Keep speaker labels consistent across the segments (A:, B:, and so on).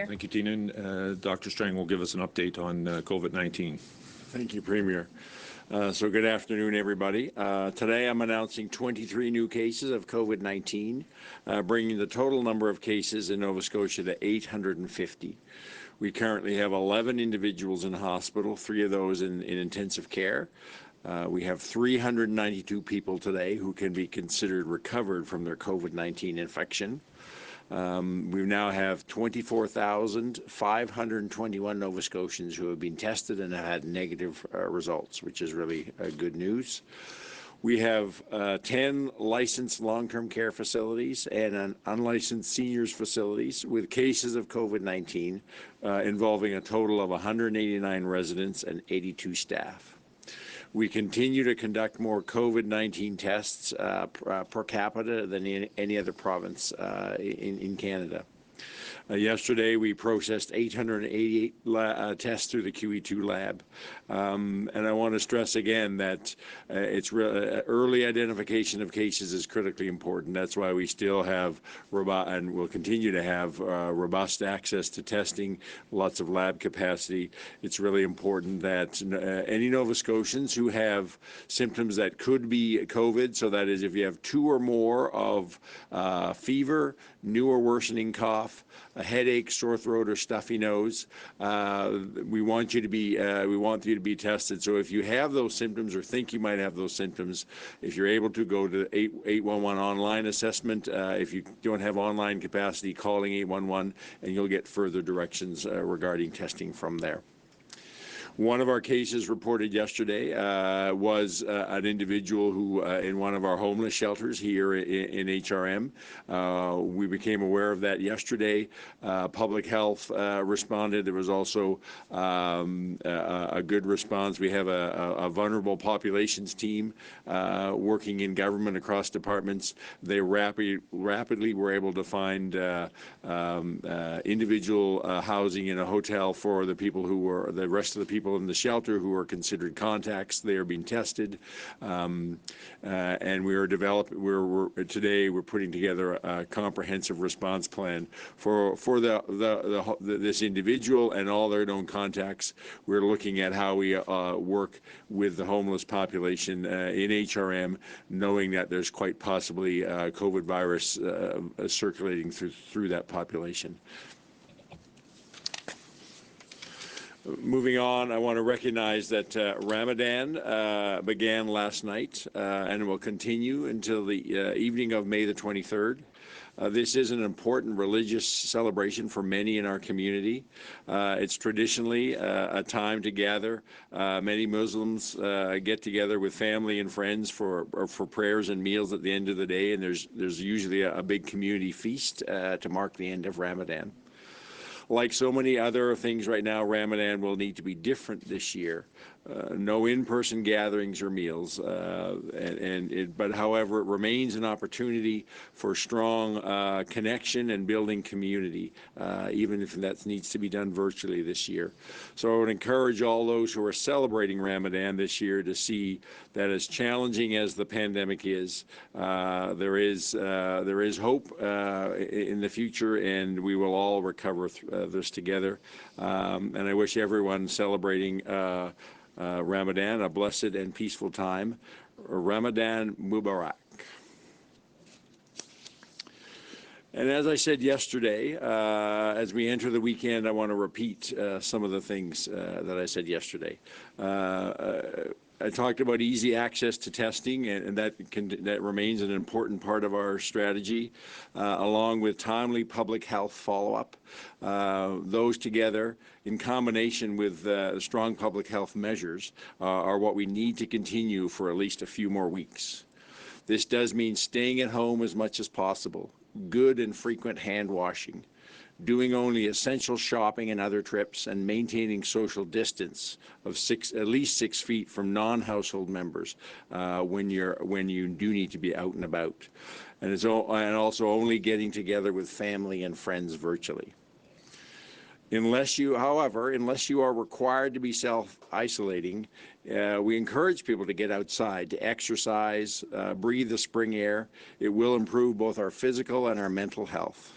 A: Thank you, Tina. Dr. Strang will give us an update on COVID-19.
B: Thank you, Premier. So good afternoon, everybody. Today I'm announcing 23 new cases of COVID-19, bringing the total number of cases in Nova Scotia to 850. We currently have 11 individuals in hospital, 3 of those in intensive care. We have 392 people today who can be considered recovered from their COVID-19 infection. We now have 24,521 Nova Scotians who have been tested and have had negative results, which is really good news. We have 10 licensed long-term care facilities and unlicensed seniors facilities with cases of COVID-19 involving a total of 189 residents and 82 staff. We continue to conduct more COVID-19 tests per capita than any other province in Canada. Yesterday, we processed 888 tests through the QE2 lab. And I want to stress again that early identification of cases is critically important. That's why we still have and will continue to have robust access to testing, lots of lab capacity. It's really important that any Nova Scotians who have symptoms that could be COVID, so that is if you have 2 or more of fever, new or worsening cough, a headache, sore throat, or stuffy nose, we want you to be tested. So if you have those symptoms or think you might have those symptoms, if you're able to go to 811 online assessment. If you don't have online capacity, calling 811, and you'll get further directions regarding testing from there. One of our cases reported yesterday was an individual who, in one of our homeless shelters here in HRM, we became aware of that yesterday. Public health responded. There was also a good response. We have a vulnerable populations team working in government across departments. They rapidly were able to find individual housing in a hotel for the people who were the rest of the people in the shelter who are considered contacts. They are being tested, and we are developing. Today we're putting together a comprehensive response plan for this individual and all their known contacts. We're looking at how we work with the homeless population in HRM, knowing that there's quite possibly COVID virus circulating through that population. Moving on, I want to recognize that Ramadan began last night and will continue until the evening of May the 23rd. This is an important religious celebration for many in our community. It's traditionally a time to gather. Many Muslims get together with family and friends for prayers and meals at the end of the day, and there's usually a big community feast to mark the end of Ramadan. Like so many other things right now, Ramadan will need to be different this year. No in-person gatherings or meals, but however, it remains an opportunity for strong connection and building community, even if that needs to be done virtually this year. So I would encourage all those who are celebrating Ramadan this year to see that as challenging as the pandemic is, there is hope in the future, and we will all recover this together. And I wish everyone celebrating Ramadan a blessed and peaceful time. Ramadan Mubarak. And as I said yesterday, as we enter the weekend, I want to repeat some of the things that I said yesterday. I talked about easy access to testing, and that remains an important part of our strategy, along with timely public health follow-up. Those together, in combination with strong public health measures, are what we need to continue for at least a few more weeks. This does mean staying at home as much as possible, good and frequent hand washing, doing only essential shopping and other trips, and maintaining social distance of at least 6 feet from non-household members when you do need to be out and about, and also only getting together with family and friends virtually. Unless you are required to be self-isolating, we encourage people to get outside, to exercise, breathe the spring air. It will improve both our physical and our mental health.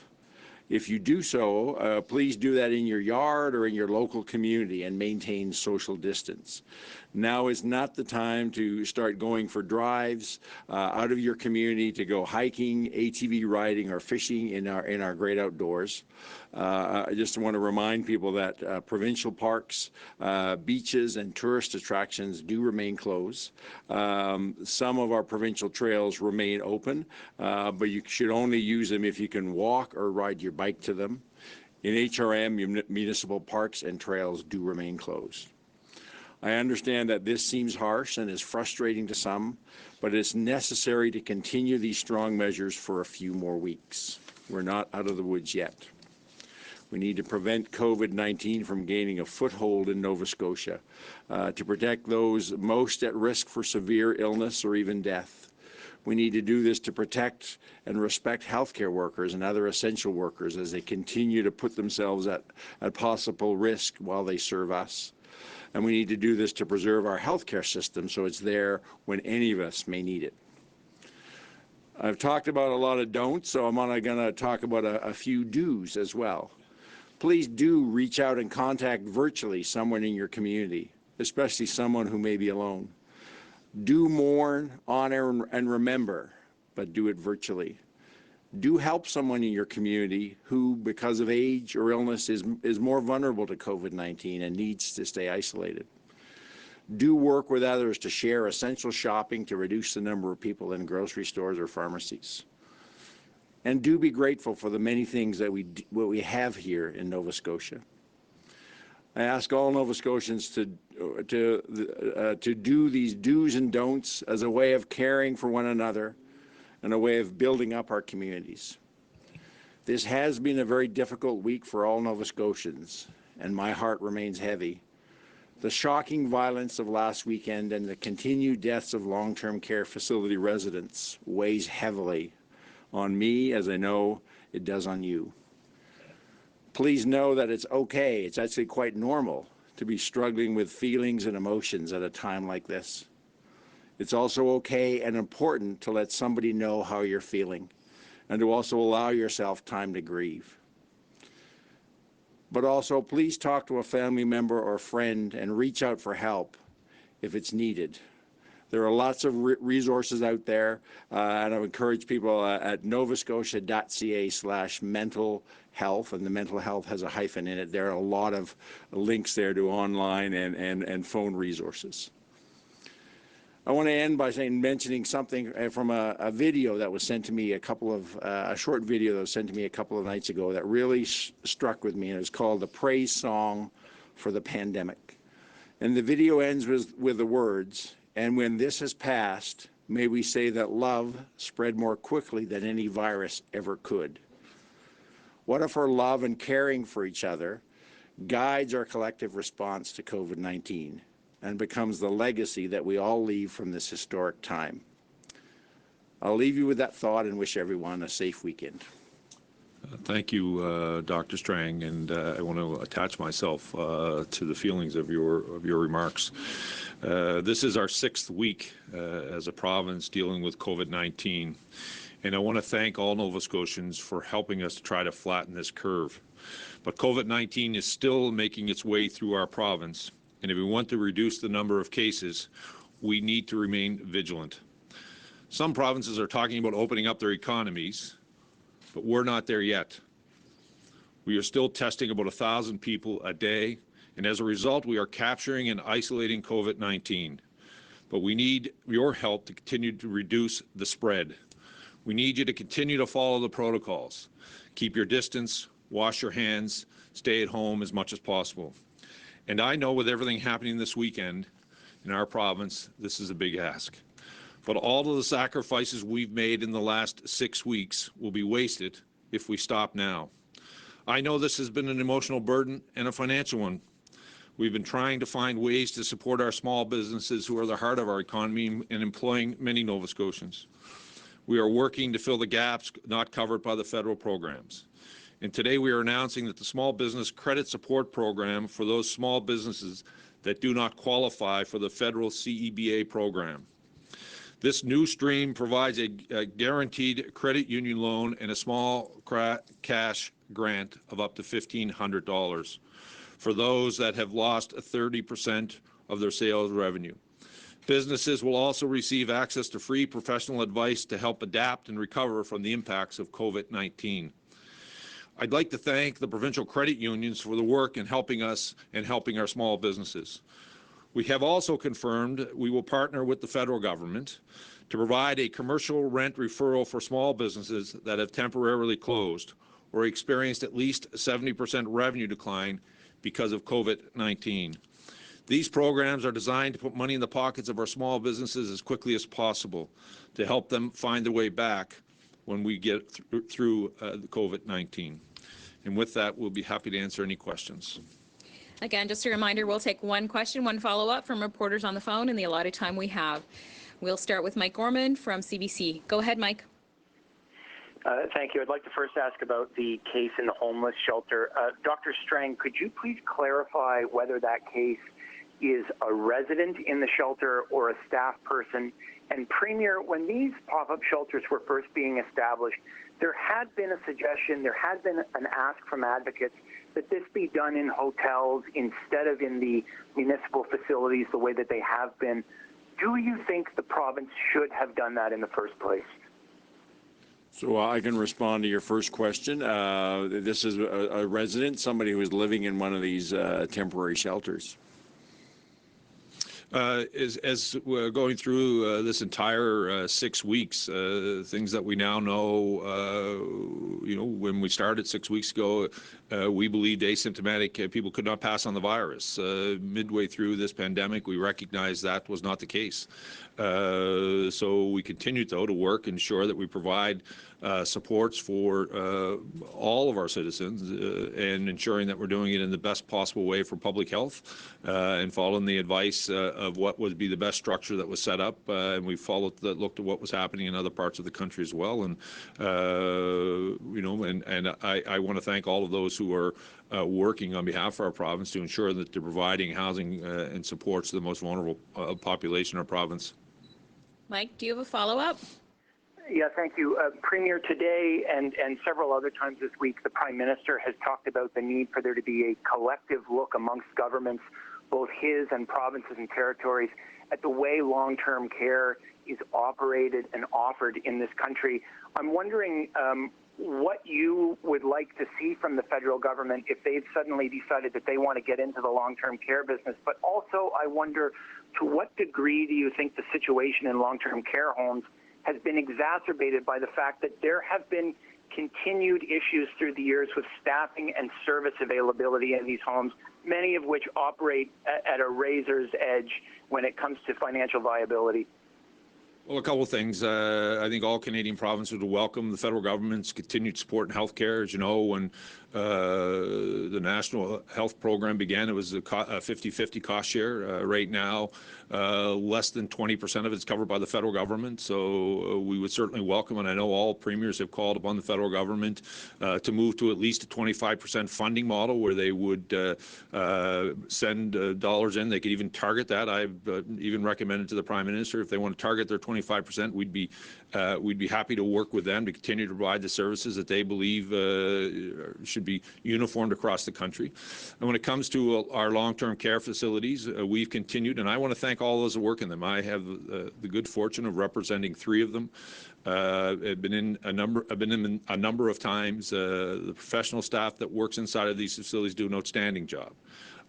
B: If you do so, please do that in your yard or in your local community and maintain social distance. Now is not the time to start going for drives out of your community to go hiking, ATV riding, or fishing in our great outdoors. I just want to remind people that provincial parks, beaches, and tourist attractions do remain closed. Some of our provincial trails remain open, but you should only use them if you can walk or ride your bike to them. In HRM, municipal parks and trails do remain closed. I understand that this seems harsh and is frustrating to some, but it's necessary to continue these strong measures for a few more weeks. We're not out of the woods yet. We need to prevent COVID-19 from gaining a foothold in Nova Scotia, to protect those most at risk for severe illness or even death. We need to do this to protect and respect healthcare workers and other essential workers as they continue to put themselves at possible risk while they serve us. And we need to do this to preserve our healthcare system so it's there when any of us may need it. I've talked about a lot of don'ts, so I'm going to talk about a few do's as well. Please do reach out and contact virtually someone in your community, especially someone who may be alone. Do mourn, honor, and remember, but do it virtually. Do help someone in your community who, because of age or illness, is more vulnerable to COVID-19 and needs to stay isolated. Do work with others to share essential shopping to reduce the number of people in grocery stores or pharmacies. And do be grateful for the many things that we have here in Nova Scotia. I ask all Nova Scotians to do these do's and don'ts as a way of caring for one another and a way of building up our communities. This has been a very difficult week for all Nova Scotians, and my heart remains heavy. The shocking violence of last weekend and the continued deaths of long-term care facility residents weighs heavily on me, as I know it does on you. Please know that it's okay, it's actually quite normal to be struggling with feelings and emotions at a time like this. It's also okay and important to let somebody know how you're feeling and to also allow yourself time to grieve. But also, please talk to a family member or friend and reach out for help if it's needed. There are lots of resources out there, and I would encourage people at novascotia.ca/mental health, and the mental health has a hyphen in it. There are a lot of links there to online and phone resources. I want to end by mentioning something from a video that was sent to me a short video that was sent to me a couple of nights ago that really struck with me, and it's called The Praise Song for the Pandemic. And the video ends with the words, "And when this has passed, may we say that love spread more quickly than any virus ever could." What if our love and caring for each other guides our collective response to COVID-19 and becomes the legacy that we all leave from this historic time? I'll leave you with that thought and wish everyone a safe weekend.
A: Thank you, Dr. Strang, and I want to attach myself to the feelings of your remarks. This is our 6th week as a province dealing with COVID-19, and I want to thank all Nova Scotians for helping us to try to flatten this curve. But COVID-19 is still making its way through our province, and if we want to reduce the number of cases, we need to remain vigilant. Some provinces are talking about opening up their economies, but we're not there yet. We are still testing about 1,000 people a day, and as a result, we are capturing and isolating COVID-19. But we need your help to continue to reduce the spread. We need you to continue to follow the protocols. Keep your distance, wash your hands, stay at home as much as possible. And I know with everything happening this weekend in our province, this is a big ask. But all of the sacrifices we've made in the last 6 weeks will be wasted if we stop now. I know this has been an emotional burden and a financial one. We've been trying to find ways to support our small businesses who are the heart of our economy and employing many Nova Scotians. We are working to fill the gaps not covered by the federal programs. And today we are announcing that the Small Business Credit Support Program for those small businesses that do not qualify for the federal CEBA program. This new stream provides a guaranteed credit union loan and a small cash grant of up to $1,500 for those that have lost 30% of their sales revenue. Businesses will also receive access to free professional advice to help adapt and recover from the impacts of COVID-19. I'd like to thank the provincial credit unions for the work in helping us and helping our small businesses. We have also confirmed we will partner with the federal government to provide a commercial rent referral for small businesses that have temporarily closed or experienced at least 70% revenue decline because of COVID-19. These programs are designed to put money in the pockets of our small businesses as quickly as possible to help them find their way back when we get through COVID-19. And with that, we'll be happy to answer any questions.
C: Again, just a reminder, we'll take one question, one follow-up from reporters on the phone in the allotted time we have. We'll start with Mike Gorman from CBC. Go ahead, Mike.
D: Thank you. I'd like to first ask about the case in the homeless shelter. Dr. Strang, could you please clarify whether that case is a resident in the shelter or a staff person? And Premier, when these pop-up shelters were first being established, there had been a suggestion, there had been an ask from advocates that this be done in hotels instead of in the municipal facilities the way that they have been. Do you think the province should have done that in the first place?
B: So I can respond to your first question. This is a resident, somebody who is living in one of these temporary shelters.
A: As we're going through this entire 6 weeks, things that we now know, when we started 6 weeks ago, we believed asymptomatic people could not pass on the virus. Midway through this pandemic, we recognized that was not the case. So we continue, though, to work and ensure that we provide supports for all of our citizens and ensuring that we're doing it in the best possible way for public health and following the advice of what would be the best structure that was set up. And we looked at what was happening in other parts of the country as well. And I want to thank all of those who are working on behalf of our province to ensure that they're providing housing and supports to the most vulnerable population in our province.
C: Mike, do you have a follow-up?
D: Yeah, thank you. Premier, today and several other times this week, the Prime Minister has talked about the need for there to be a collective look amongst governments, both his and provinces and territories, at the way long-term care is operated and offered in this country. I'm wondering what you would like to see from the federal government if they've suddenly decided that they want to get into the long-term care business. But also, I wonder, to what degree do you think the situation in long-term care homes has been exacerbated by the fact that there have been continued issues through the years with staffing and service availability in these homes, many of which operate at a razor's edge when it comes to financial viability?
A: Well, a couple of things. I think all Canadian provinces would welcome the federal government's continued support in health care. As you know, when the National Health Program began, it was a 50-50 cost share. Right now, less than 20% of it is covered by the federal government. So we would certainly welcome, and I know all premiers have called upon the federal government to move to at least a 25% funding model where they would send dollars in. They could even target that. I've even recommended to the Prime Minister if they want to target their 25%, we'd be happy to work with them to continue to provide the services that they believe should be uniformed across the country. And when it comes to our long-term care facilities, we've continued, and I want to thank all those who work in them. I have the good fortune of representing 3 of them. I've been in a number of times. The professional staff that works inside of these facilities do an outstanding job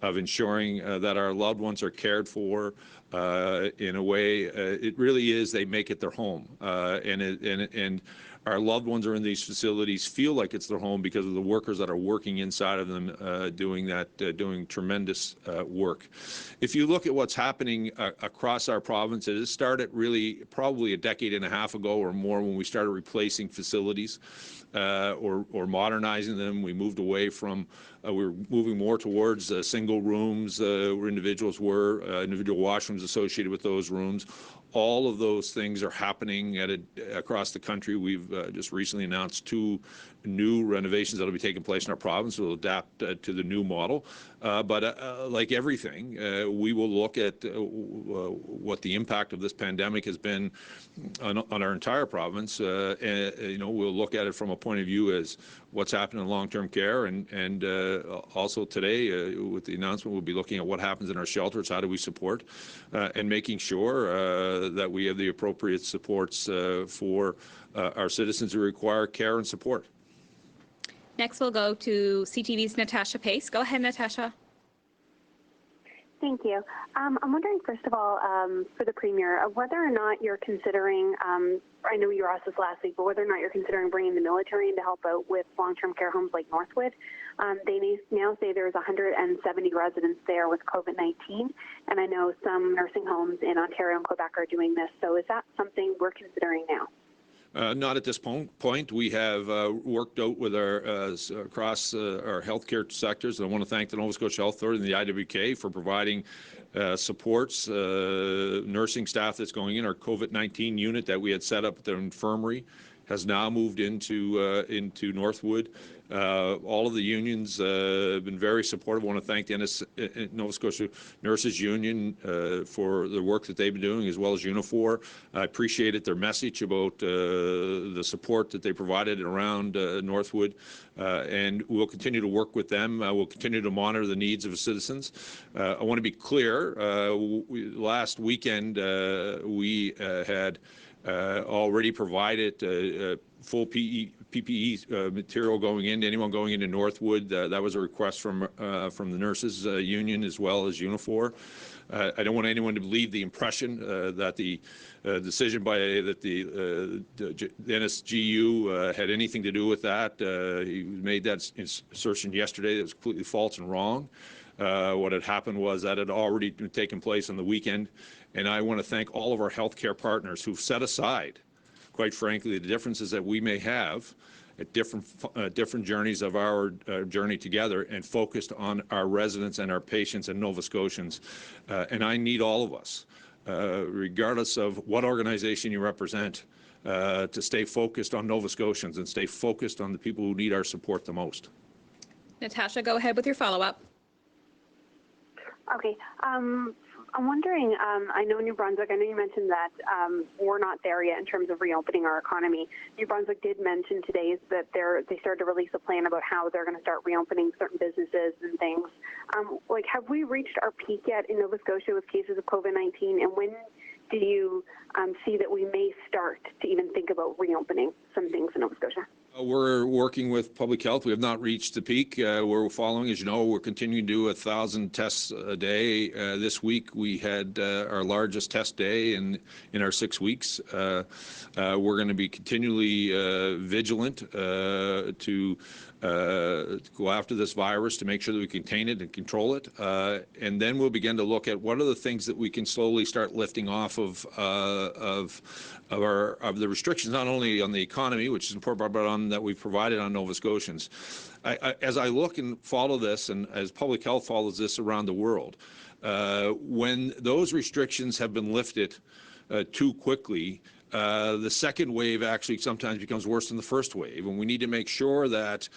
A: of ensuring that our loved ones are cared for in a way. It really is, they make it their home, and our loved ones are in these facilities feel like it's their home because of the workers that are working inside of them doing tremendous work. If you look at what's happening across our province, it started really probably a decade and a half ago or more when we started replacing facilities or modernizing them. We moved away from we were moving more towards single rooms where individuals were, individual washrooms associated with those rooms. All of those things are happening across the country. We've just recently announced 2 new renovations that will be taking place in our province. We'll adapt to the new model. But like everything, we will look at what the impact of this pandemic has been on our entire province. And, we'll look at it from a point of view as what's happening in long-term care, and also today with the announcement, we'll be looking at what happens in our shelters, how do we support, and making sure that we have the appropriate supports for our citizens who require care and support.
C: Next, we'll go to CTV's Natasha Pace. Go ahead, Natasha.
E: Thank you. I'm wondering, first of all, for the Premier, whether or not you're considering, I know you were asked this last week, but whether or not you're considering bringing the military in to help out with long-term care homes like Northwood. They now say there's 170 residents there with COVID-19, and I know some nursing homes in Ontario and Quebec are doing this. So is that something we're considering now?
A: Not at this point. We have worked out with our across our healthcare sectors. And I want to thank the Nova Scotia Health Authority and the IWK for providing supports, nursing staff that's going in. Our COVID-19 unit that we had set up at the infirmary has now moved into Northwood. All of the unions have been very supportive. I want to thank the Nova Scotia Nurses Union for the work that they've been doing, as well as Unifor. I appreciated their message about the support that they provided around Northwood, and we'll continue to work with them. We'll continue to monitor the needs of citizens. I want to be clear. Last weekend, we had already provided full PPE material going into anyone going into Northwood. That was a request from the nurses union as well as Unifor. I don't want anyone to believe the impression that the decision by the NSGU had anything to do with that. He made that assertion yesterday. That was completely false and wrong. What had happened was that had already taken place on the weekend, and I want to thank all of our healthcare partners who've set aside, quite frankly, the differences that we may have at different journeys of our journey together, and focused on our residents and our patients and Nova Scotians. And I need all of us, regardless of what organization you represent, to stay focused on Nova Scotians and stay focused on the people who need our support the most.
C: Natasha, go ahead with your follow-up.
E: Okay. I'm wondering, I know New Brunswick, I know you mentioned that we're not there yet in terms of reopening our economy. New Brunswick did mention today that they started to release a plan about how they're going to start reopening certain businesses and things. Have we reached our peak yet in Nova Scotia with cases of COVID-19, and when do you see that we may start to even think about reopening some things in Nova Scotia?
A: We're working with public health. We have not reached the peak. We're following, as you know, we're continuing to do 1,000 tests a day. This week we had our largest test day in our 6 weeks. We're going to be continually vigilant to go after this virus, to make sure that we contain it and control it. And then we'll begin to look at what are the things that we can slowly start lifting off of the restrictions, not only on the economy, which is important, but on that we've provided on Nova Scotians. As I look and follow this, and as public health follows this around the world, when those restrictions have been lifted too quickly, the second wave actually sometimes becomes worse than the first wave, and we need to make sure that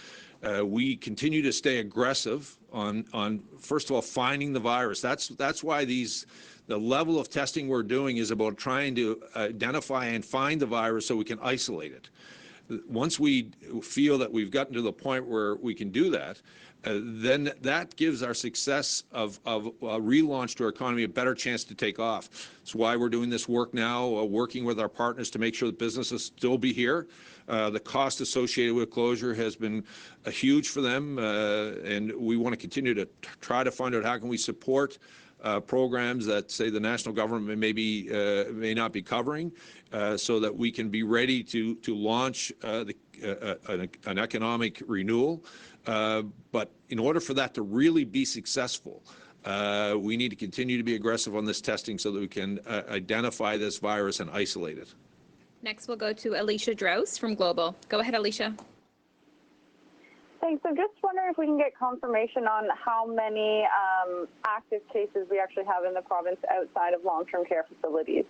A: we continue to stay aggressive on first of all finding the virus. That's why the level of testing we're doing is about trying to identify and find the virus so we can isolate it. Once we feel that we've gotten to the point where we can do that, then that gives our success of a relaunch to our economy a better chance to take off. That's why we're doing this work now, working with our partners to make sure that businesses still be here. The cost associated with closure has been huge for them, and we want to continue to try to find out how can we support programs that, say, the national government may not be covering, so that we can be ready to launch an economic renewal. But in order for that to really be successful, we need to continue to be aggressive on this testing so that we can identify this virus and isolate it.
C: Next, we'll go to Alicia Drouse from Global. Go ahead, Alicia.
F: Thanks. I'm just wondering if we can get confirmation on how many active cases we actually have in the province outside of long-term care facilities.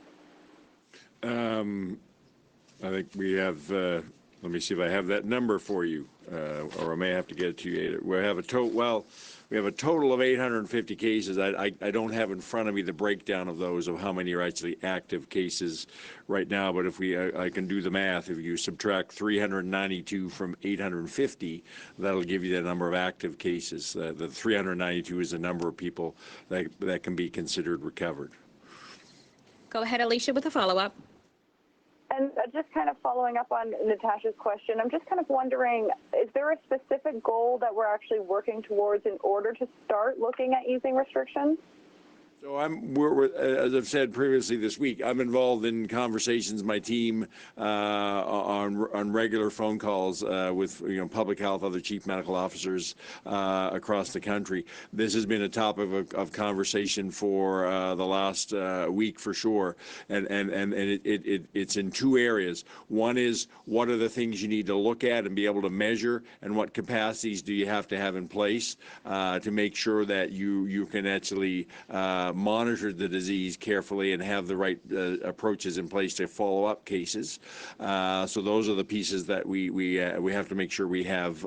B: I think we have, let me see if I have that number for you, or I may have to get it to you. We have a total of 850 cases. I don't have in front of me the breakdown of those, of how many are actually active cases right now, but if I can do the math. If you subtract 392 from 850, that'll give you the number of active cases. The 392 is the number of people that can be considered recovered.
C: Go ahead, Alicia, with a follow-up.
F: And just kind of following up on Natasha's question, I'm just kind of wondering, is there a specific goal that we're actually working towards in order to start looking at easing restrictions?
B: So as I've said previously this week, I'm involved in conversations, my team, on regular phone calls with public health, other chief medical officers across the country. This has been a topic of conversation for the last week for sure, and it's in two areas. One is, what are the things you need to look at and be able to measure, and what capacities do you have to have in place to make sure that you can actually monitor the disease carefully and have the right approaches in place to follow up cases. So those are the pieces that we have to make sure we have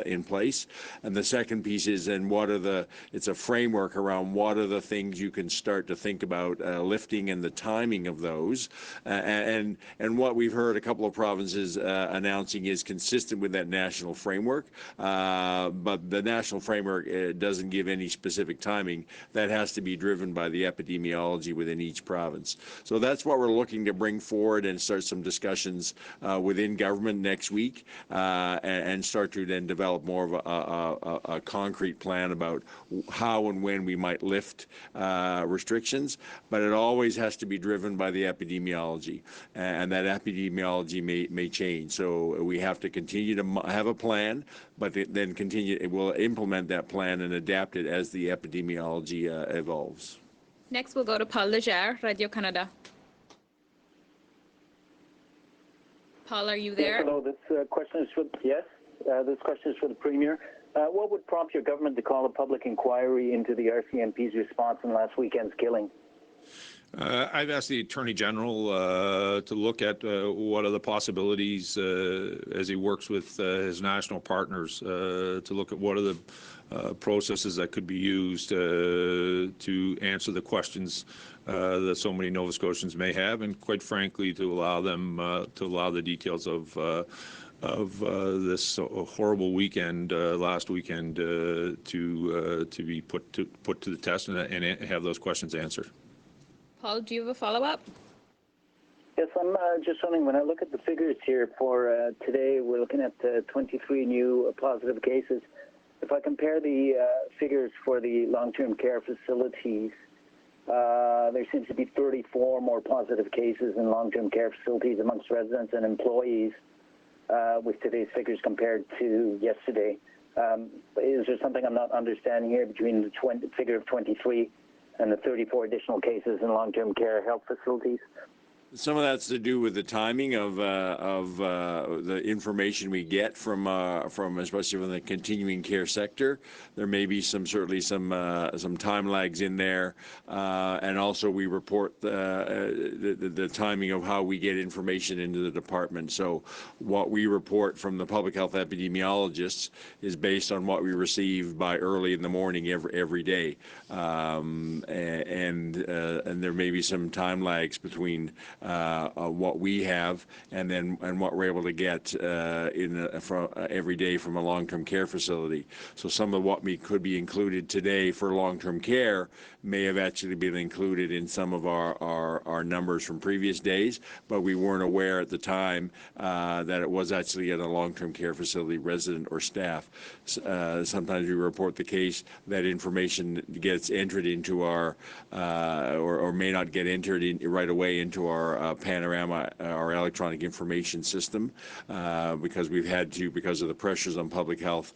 B: in place. And the second piece is, it's a framework around what are the things you can start to think about lifting and the timing of those. And what we've heard a couple of provinces announcing is consistent with that national framework. But the national framework doesn't give any specific timing. That has to be driven by the epidemiology within each province. So that's what we're looking to bring forward and start some discussions within government next week and start to then develop more of a concrete plan about how and when we might lift restrictions. But it always has to be driven by the epidemiology, and that epidemiology may change. So we have to continue to have a plan, but then we'll implement that plan and adapt it as the epidemiology evolves.
C: Next, we'll go to Paul Legere, Radio-Canada. Paul, are you there?
G: Yes, hello. This question is for the Premier. What would prompt your government to call a public inquiry into the RCMP's response in last weekend's killing?
A: I've asked the Attorney General to look at what are the possibilities as he works with his national partners to look at what are the processes that could be used to answer the questions that so many Nova Scotians may have, and quite frankly, to allow them to allow the details of this horrible weekend, last weekend, to be put to the test and have those questions answered.
C: Paul, do you have a follow-up?
G: Yes, I'm just wondering, when I look at the figures here for today, we're looking at 23 new positive cases. If I compare the figures for the long-term care facilities, there seems to be 34 more positive cases in long-term care facilities amongst residents and employees with today's figures compared to yesterday. Is there something I'm not understanding here between the figure of 23 and the 34 additional cases in long-term care health facilities?
B: Some of that's to do with the timing of the information we get from especially from the continuing care sector. There may be certainly some time lags in there, and also we report the timing of how we get information into the department. So what we report from the public health epidemiologists is based on what we receive by early in the morning every day, and there may be some time lags between what we have and what we're able to get from every day from a long-term care facility. So some of what could be included today for long-term care may have actually been included in some of our numbers from previous days, but we weren't aware at the time that it was actually at a long-term care facility resident or staff. Sometimes we report the case, that information gets entered into our or may not get entered right away into our Panorama, our electronic information system, because we've had to, because of the pressures on public health,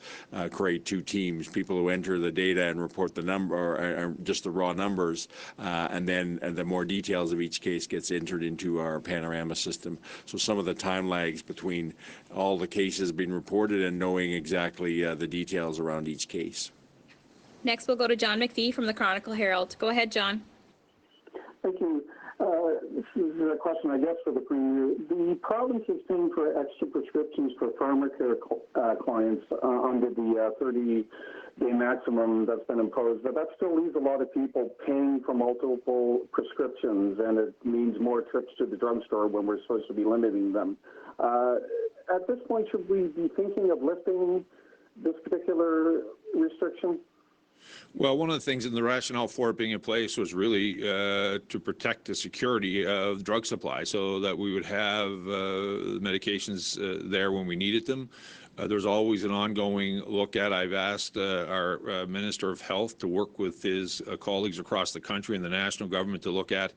B: create two teams, people who enter the data and report the number, or just the raw numbers, and then the more details of each case gets entered into our Panorama system. So some of the time lags between all the cases being reported and knowing exactly the details around each case.
C: Next, we'll go to John McPhee from the Chronicle Herald. Go ahead, John.
H: Thank you. This is a question, I guess, for the Premier. The province is paying for extra prescriptions for pharmacare clients under the 30-day maximum that's been imposed, but that still leaves a lot of people paying for multiple prescriptions, and it means more trips to the drugstore when we're supposed to be limiting them. At this point, should we be thinking of lifting this particular restriction?
A: Well, one of the things in the rationale for it being in place was really to protect the security of drug supply so that we would have medications there when we needed them. There's always an ongoing look at. I've asked our Minister of Health to work with his colleagues across the country and the national government to look at,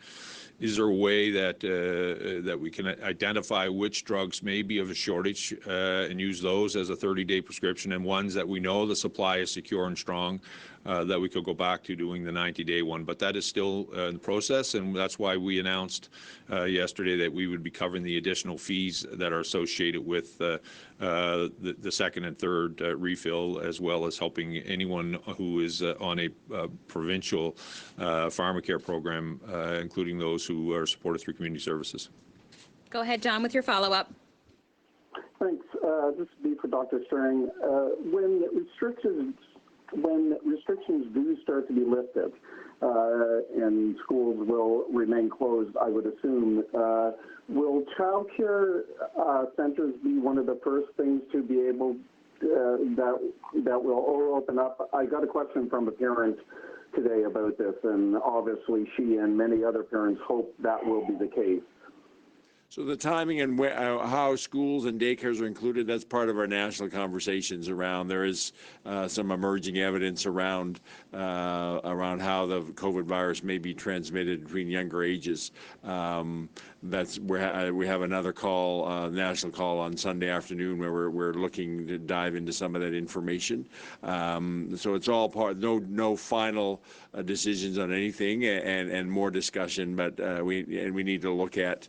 A: is there a way that that we can identify which drugs may be of a shortage and use those as a 30-day prescription, and ones that we know the supply is secure and strong, that we could go back to doing the 90-day one. But that is still in the process, and that's why we announced yesterday that we would be covering the additional fees that are associated with the second and third refill, as well as helping anyone who is on a provincial pharmacare program, including those who are supported through community services.
C: Go ahead, John, with your follow-up.
H: Thanks. This would be for Dr. Strang. When restrictions do start to be lifted and schools will remain closed, I would assume, will childcare centers be one of the first things to be able that will open up? I got a question from a parent today about this, and obviously she and many other parents hope that will be the case.
B: So the timing and how schools and daycares are included, that's part of our national conversations around. There is some emerging evidence around how the COVID virus may be transmitted between younger ages. We have another call, national call on Sunday afternoon, where we're looking to dive into some of that information. So it's all part, no final decisions on anything, and more discussion, but we need to look at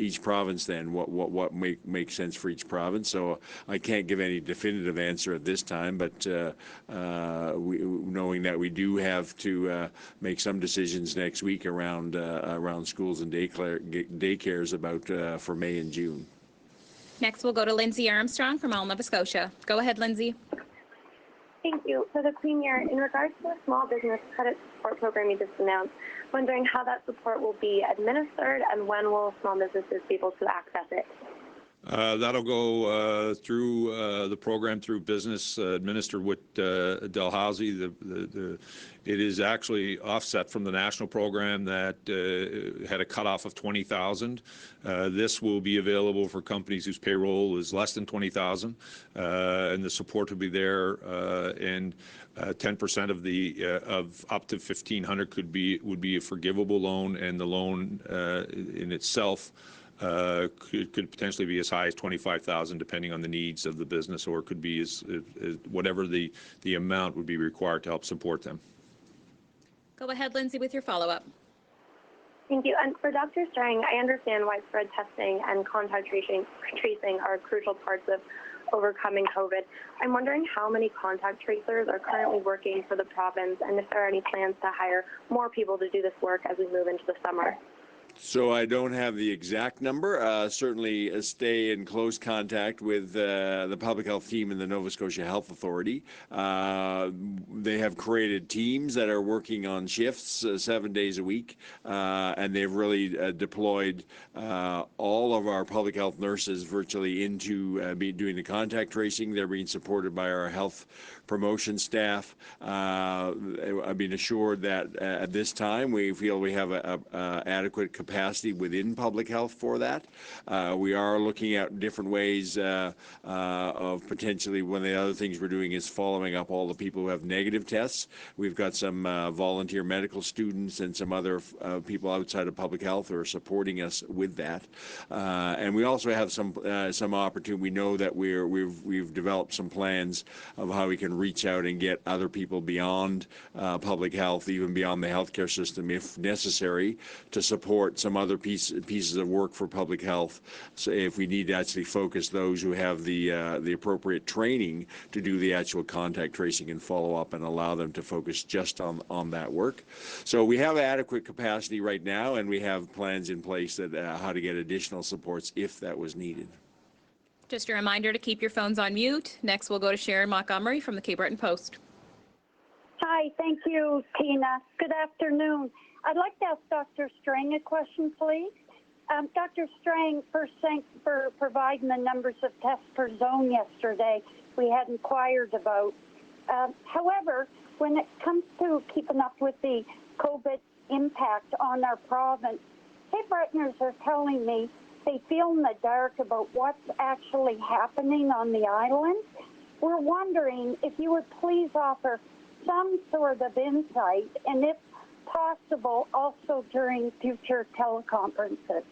B: each province then, what makes sense for each province. So I can't give any definitive answer at this time, but knowing that we do have to make some decisions next week around schools and daycares about for May and June.
C: Next, we'll go to Lindsay Armstrong from all Nova Scotia. Go ahead, Lindsay.
I: Thank you. For the Premier, in regards to the small business credit support program you just announced, wondering how that support will be administered and when will small businesses be able to access it?
A: That'll go through the program through business administered with Dalhousie. It is actually offset from the national program that had a cutoff of 20,000. This will be available for companies whose payroll is less than 20,000, and the support will be there. And 10% of the of up to 1,500 would be a forgivable loan, and the loan in itself could potentially be as high as 25,000, depending on the needs of the business, or it could be as whatever the amount would be required to help support them.
C: Go ahead, Lindsay, with your follow-up.
I: Thank you. And for Dr. Strang, I understand widespread testing and contact tracing are crucial parts of overcoming COVID. I'm wondering how many contact tracers are currently working for the province, and if there are any plans to hire more people to do this work as we move into the summer.
B: So I don't have the exact number. Certainly stay in close contact with the public health team and the Nova Scotia Health Authority. They have created teams that are working on shifts 7 days a week, and they've really deployed all of our public health nurses virtually into doing the contact tracing. They're being supported by our health promotion staff. I've been assured that at this time we feel we have adequate capacity within public health for that. We are looking at different ways of potentially, one of the other things we're doing is following up all the people who have negative tests. We've got some volunteer medical students and some other people outside of public health who are supporting us with that. And we also have some opportunity. We know that we've developed some plans of how we can reach out and get other people beyond public health, even beyond the healthcare system, if necessary, to support some other pieces of work for public health. So if we need to actually focus those who have the appropriate training to do the actual contact tracing and follow up, and allow them to focus just on that work. So we have adequate capacity right now, and we have plans in place that how to get additional supports if that was needed.
C: Just a reminder to keep your phones on mute. Next, we'll go to Sharon Montgomery from the Cape Breton Post.
J: Hi, thank you, Tina. Good afternoon. I'd like to ask Dr. Strang a question, please. Dr. Strang, first, thanks for providing the numbers of tests per zone yesterday we had inquired about. However, when it comes to keeping up with the COVID impact on our province, Cape Bretoners are telling me they feel in the dark about what's actually happening on the island. We're wondering if you would please offer some sort of insight, and if possible, also during future teleconferences.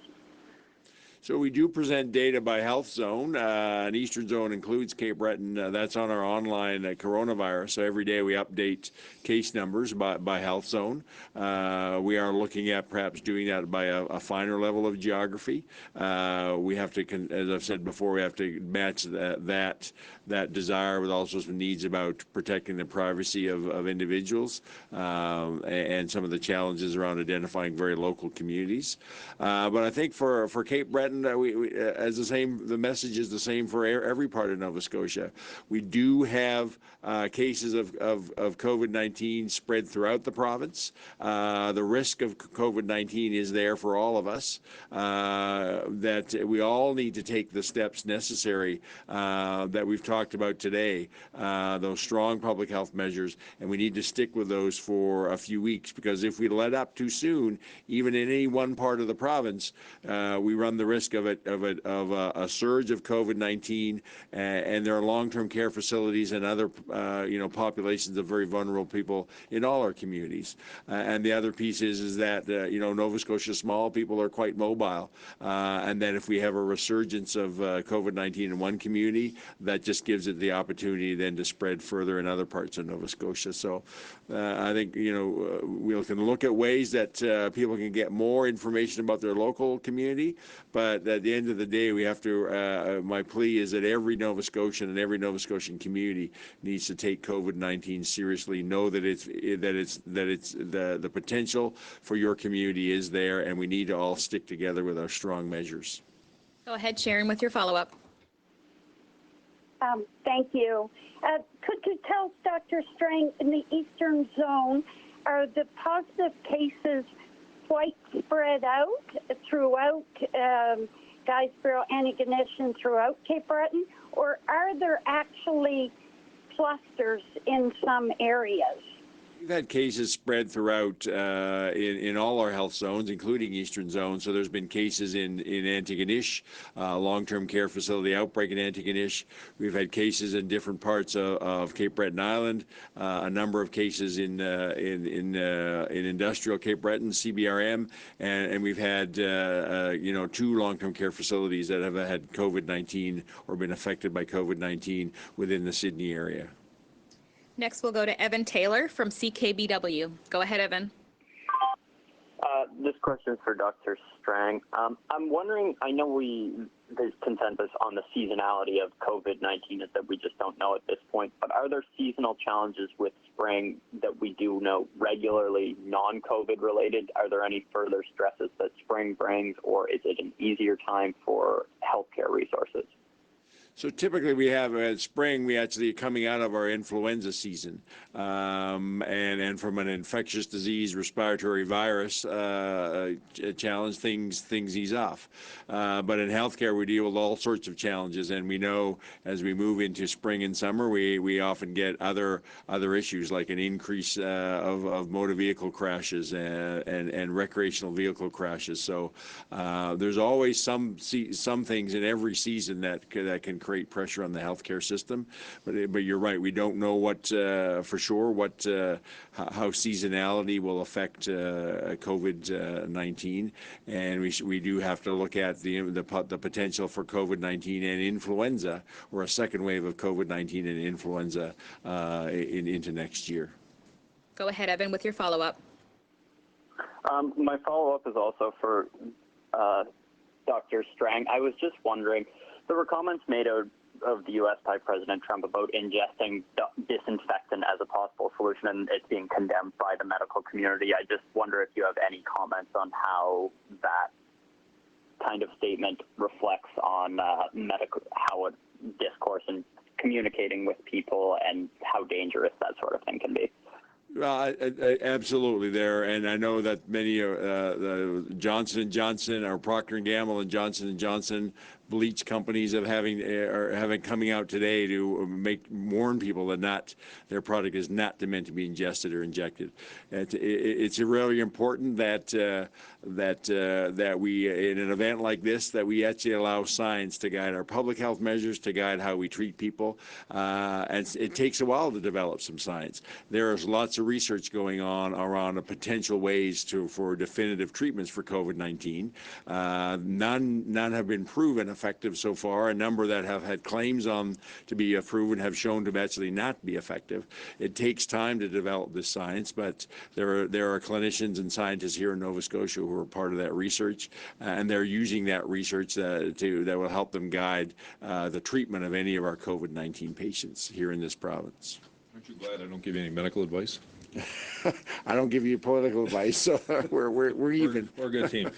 B: So we do present data by health zone. An eastern zone includes Cape Breton. That's on our online coronavirus. So every day we update case numbers by health zone. We are looking at perhaps doing that by a finer level of geography. We have to, as I've said before, we have to match that desire with also some needs about protecting the privacy of individuals and some of the challenges around identifying very local communities. But I think for Cape Breton, the message is the same for every part of Nova Scotia. We do have cases of COVID-19 spread throughout the province. The risk of COVID-19 is there for all of us, that we all need to take the steps necessary that we've talked about today, those strong public health measures, and we need to stick with those for a few weeks, because if we let up too soon, even in any one part of the province, we run the risk of a surge of COVID-19, and there are long-term care facilities and other populations of very vulnerable people in all our communities. And the other piece is that Nova Scotia small, people are quite mobile, and that if we have a resurgence of COVID-19 in one community, that just gives it the opportunity then to spread further in other parts of Nova Scotia. So I think we can look at ways that people can get more information about their local community, but at the end of the day, we have to. My plea is that every Nova Scotian and every Nova Scotian community needs to take COVID-19 seriously. Know that the potential for your community is there, and we need to all stick together with our strong measures.
C: Go ahead, Sharon, with your follow-up.
J: Thank you. Could you tell Dr. Strang, in the Eastern Zone, are the positive cases quite spread out throughout Guysborough, Antigonish, and throughout Cape Breton, or are there actually clusters in some areas?
B: We've had cases spread throughout in all our health zones, including Eastern Zone. So there's been cases in Antigonish, long-term care facility outbreak in Antigonish. We've had cases in different parts of Cape Breton Island, a number of cases in industrial Cape Breton, CBRM, and we've had 2 long-term care facilities that have had COVID-19 or been affected by COVID-19 within the Sydney area.
C: Next, we'll go to Evan Taylor from CKBW. Go ahead, Evan.
K: This question is for Dr. Strang. I'm wondering, I know there's consensus on the seasonality of COVID-19 is that we just don't know at this point, but are there seasonal challenges with spring that we do know regularly non-COVID related? Are there any further stresses that spring brings, or is it an easier time for healthcare resources?
B: So typically we have spring, we actually coming out of our influenza season, and from an infectious disease respiratory virus challenge, things ease off. But in healthcare we deal with all sorts of challenges, and we know as we move into spring and summer we often get other issues like an increase of motor vehicle crashes and recreational vehicle crashes. So there's always some things in every season that can create pressure on the healthcare system, but you're right. We don't know what for sure how seasonality will affect COVID-19, and we do have to look at the potential for COVID-19 and influenza, or a second wave of COVID-19 and influenza into next year.
C: Go ahead, Evan, with your follow-up.
K: My follow-up is also for Dr. Strang. I was just wondering, there were comments made of the U.S. by President Trump about ingesting disinfectant as a possible solution, and it's being condemned by the medical community. I just wonder if you have any comments on how that kind of statement reflects on how a discourse and communicating with people and how dangerous that sort of thing can be.
B: Absolutely there, and I know that many the Johnson & Johnson or Procter & Gamble and Johnson & Johnson bleach companies are having coming out today to warn people that their product is not meant to be ingested or injected. It's really important that we, in an event like this, that we actually allow science to guide our public health measures, to guide how we treat people. And it takes a while to develop some science. There is lots of research going on around the potential ways for definitive treatments for COVID-19. None have been proven effective so far. A number that have had claims on to be proven have shown to actually not be effective. It takes time to develop this science, but there are clinicians and scientists here in Nova Scotia who are part of that research, and they're using that research that will help them guide the treatment of any of our COVID-19 patients here in this province.
A: Aren't you glad I don't give you any medical advice?
B: I don't give you political advice, so we're even.
A: We're a good team.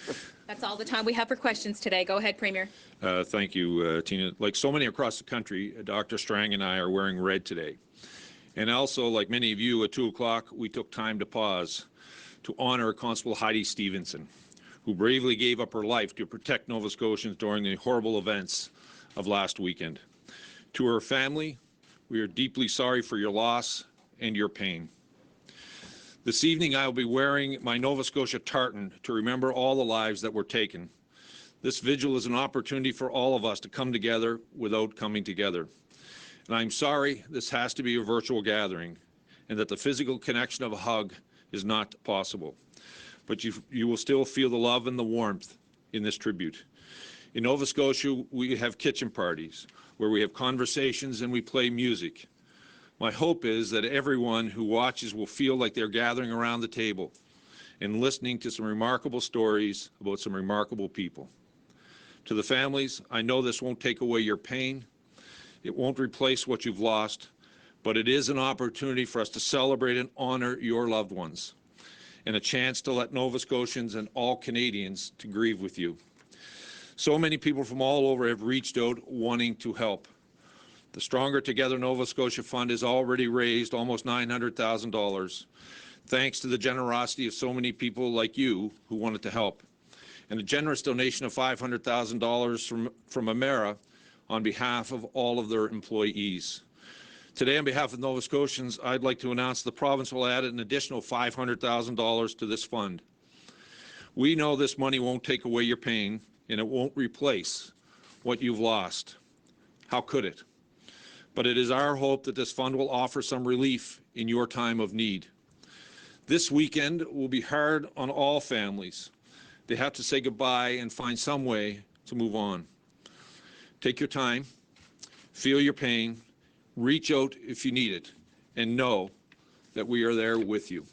C: That's all the time we have for questions today. Go ahead, Premier.
A: Thank you, Tina. Like so many across the country, Dr. Strang and I are wearing red today. And also, like many of you, at 2 o'clock, we took time to pause to honor Constable Heidi Stevenson, who bravely gave up her life to protect Nova Scotians during the horrible events of last weekend. To her family, we are deeply sorry for your loss and your pain. This evening, I will be wearing my Nova Scotia tartan to remember all the lives that were taken. This vigil is an opportunity for all of us to come together without coming together. And I'm sorry this has to be a virtual gathering and that the physical connection of a hug is not possible. But you will still feel the love and the warmth in this tribute. In Nova Scotia, we have kitchen parties where we have conversations and we play music. My hope is that everyone who watches will feel like they're gathering around the table and listening to some remarkable stories about some remarkable people. To the families, I know this won't take away your pain. It won't replace what you've lost, but it is an opportunity for us to celebrate and honor your loved ones and a chance to let Nova Scotians and all Canadians to grieve with you. So many people from all over have reached out wanting to help. The Stronger Together Nova Scotia Fund has already raised almost $900,000, thanks to the generosity of so many people like you who wanted to help, and a generous donation of $500,000 from Emera on behalf of all of their employees. Today, on behalf of Nova Scotians, I'd like to announce the province will add an additional $500,000 to this fund. We know this money won't take away your pain, and it won't replace what you've lost. How could it? But it is our hope that this fund will offer some relief in your time of need. This weekend will be hard on all families. They have to say goodbye and find some way to move on. Take your time, feel your pain, reach out if you need it, and know that we are there with you.